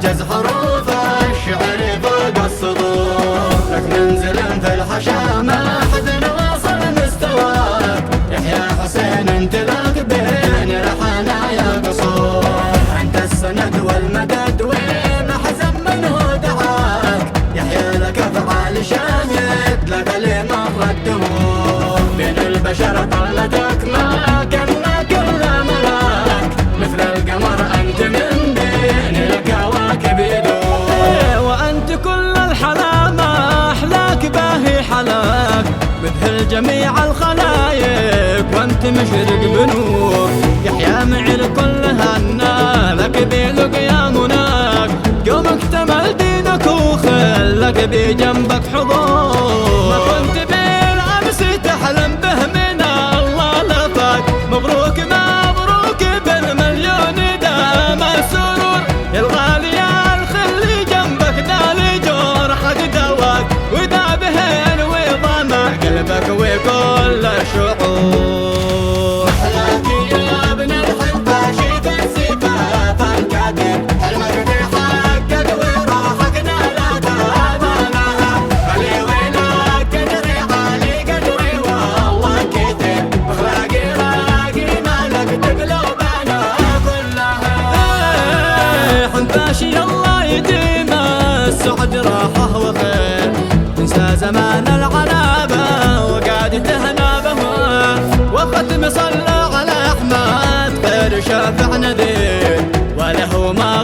تعجز حروف الشعر فوق السطور، لك منزل في الحشا ما حد واصل مستواك، يحيى حسين انت لك بين الحنايا قصور، انت السند والمدد وما حزن منه دعاك، يحيى لك افعال شاهد لك لمر الدهور، بين البشر طلتك ما كنا كل ملاك، مثل القمر انت من بين الكواكب يدور، وانت كل الحلا ما احلاك باهي حلاك، مثل جميع الخلايق وانت مشرق بنور، يحيى معي الكل هنا لك بلقيا مناك، يوم اكتمل دينك وخلك بجنبك حضور، ما كنت بالامس تحلم به من الله لفاك، مبروك مبروك بالمليون دام السرور، يا الغالي يا الخلي جنبك دالي جرحك دواك، وذا بهن وضمع قلبك وكل الشعور، محلاك يا ابن الحباشي في السفاف الكاتب، حلمك تحقق وراحك نالت امانها، خلي وينك قدري علي قدري والله كتب، اخلاقي راقي مالك تقلب انا كلها، حنفاشي الله يديم السعد راحه وخير، تنسى زمان العنابه وقعدته نابه، وختم صلى على احمد خير شافع نذير، وله ما